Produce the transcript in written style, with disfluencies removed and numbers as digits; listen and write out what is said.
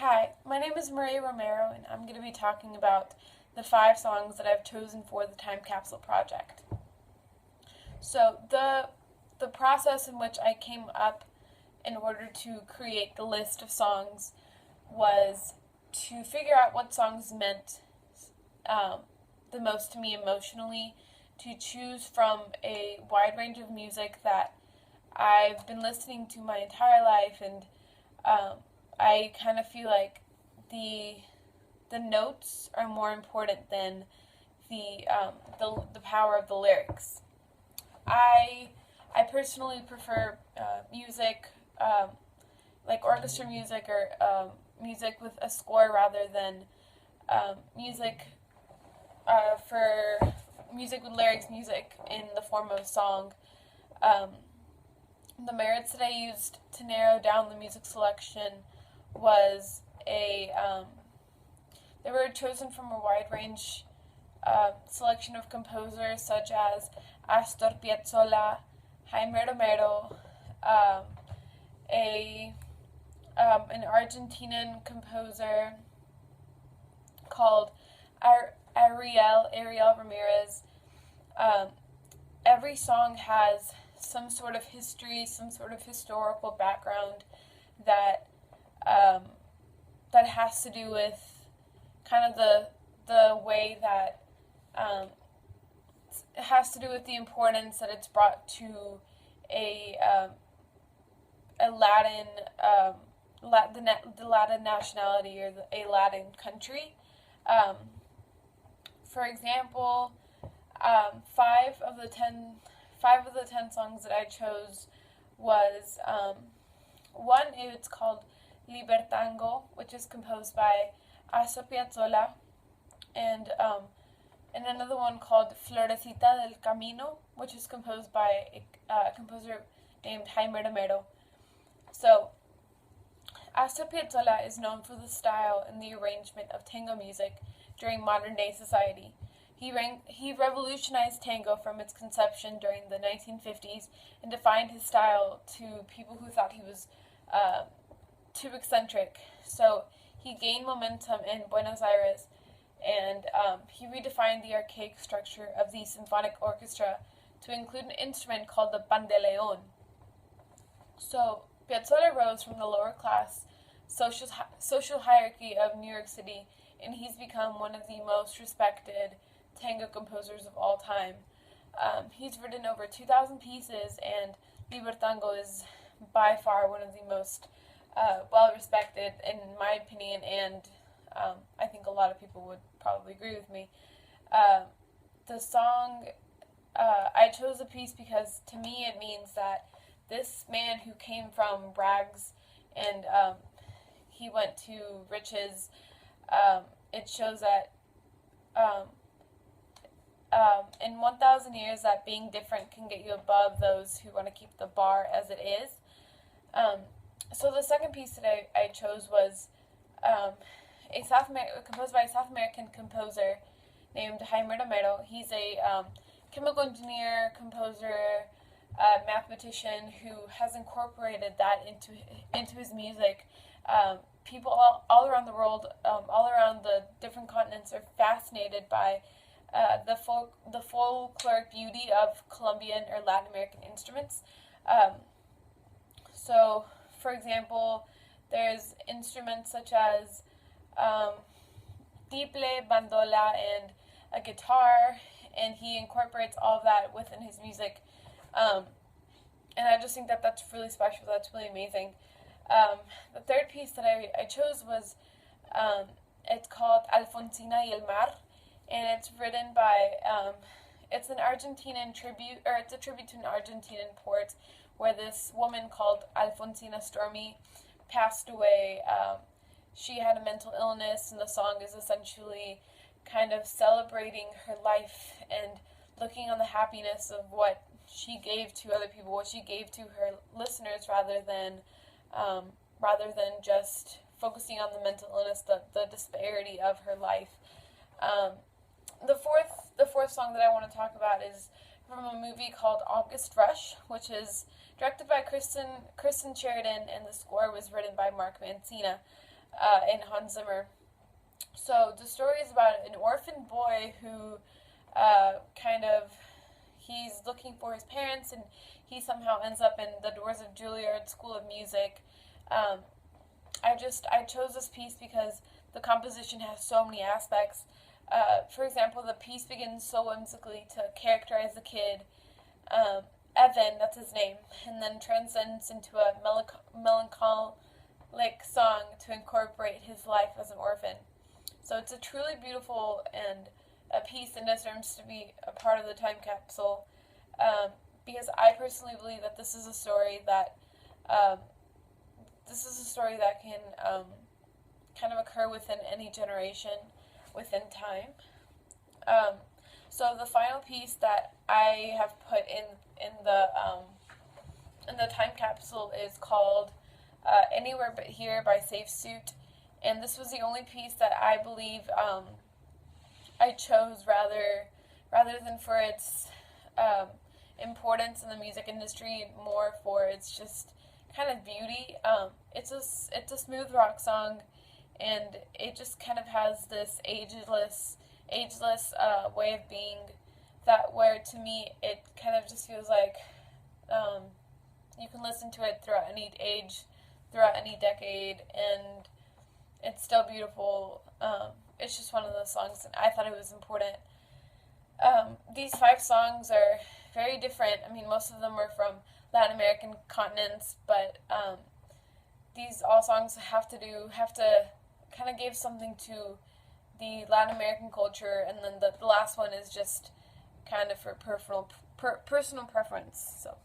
Hi, my name is Maria Romero, and I'm going to be talking about the 5 songs that I've chosen for the Time Capsule Project. So the process in which I came up in order to create the list of songs was to figure out what songs meant um, the most to me emotionally, to choose from a wide range of music that I've been listening to my entire life, and um, I kind of feel like the the notes are more important than the power of the lyrics. I I personally prefer music like orchestra music or music with a score rather than music for music with lyrics, music in the form of a song. Um, the merits that I used to narrow down the music selection was they were chosen from a wide range selection of composers such as Astor Piazzolla, Jaime Romero, um, a an Argentinian composer called Ariel Ramirez. Um, every song has some sort of history, some sort of historical background that um, that has to do with kind of the way that um, it has to do with the importance that it's brought to a a Latin the Latin nationality or a Latin country. Um, for example, um, five of the ten five of the 10 songs that I chose was one. It's called Libertango, which is composed by Astor Piazzolla, and and another one called Florecita del Camino, which is composed by a composer named Jaime Romero. So, Astor Piazzolla is known for the style and the arrangement of tango music during modern day society. He revolutionized tango from its conception during the 1950s and defined his style to people who thought he was uh, too eccentric. So he gained momentum in Buenos Aires, and he redefined the archaic structure of the symphonic orchestra to include an instrument called the bandeleon. So Piazzolla rose from the lower class social hierarchy of New York City, and he's become one of the most respected tango composers of all time. He's written over 2,000 pieces, and Libertango is by far one of the most well respected, in my opinion, and I think a lot of people would probably agree with me. Uh, the song, I chose the piece because to me it means that this man who came from rags and he went to riches, it shows that um, in 1,000 years that being different can get you above those who want to keep the bar as it is. Um, so the second piece that I chose was um, composed by a South American composer named Jaime Romero. He's a chemical engineer, composer, mathematician who has incorporated that into his music. People all around the world, all around the different continents, are fascinated by the folkloric beauty of Colombian or Latin American instruments. Um, so, for example, there's instruments such as um, tiple, bandola, and a guitar, and he incorporates all of that within his music. Um, and I just think that that's really special. That's really amazing. The third piece that I chose was um, it's called Alfonsina y el Mar, and it's written by it's an Argentinian tribute, or it's a tribute to an Argentinian poet, where this woman called Alfonsina Stormy passed away. She had a mental illness, and the song is essentially kind of celebrating her life and looking on the happiness of what she gave to other people, what she gave to her listeners, rather than just focusing on the mental illness, the disparity of her life. Um, the fourth song that I want to talk about is from a movie called August Rush, which is directed by Kristen Sheridan, and the score was written by Mark Mancina. in Hans Zimmer. So the story is about an orphan boy who he's looking for his parents, and he somehow ends up in the Doors of Juilliard School of Music. Um, I chose this piece because the composition has so many aspects. For example, the piece begins so whimsically to characterize the kid, Evan, that's his name, and then transcends into a melancholic song to incorporate his life as an orphan. So it's a truly beautiful and a piece that deserves to be a part of the time capsule, because I personally believe that um, this is a story that can kind of occur within any generation, within time. Um, so the final piece that I have put in the time capsule is called "Anywhere But Here" by Safe Suit, and this was the only piece that I believe I chose rather than for its importance in the music industry, more for its just kind of beauty. It's a smooth rock song, and it just kind of has this ageless way of being, that where to me it kind of just feels like um, you can listen to it throughout any age, throughout any decade, and it's still beautiful. It's just one of those songs, and I thought it was important. These 5 songs are very different. I mean, most of them are from Latin American continents, but these all songs have to kind of give something to the Latin American culture, and then the last one is just kind of for personal preference. So.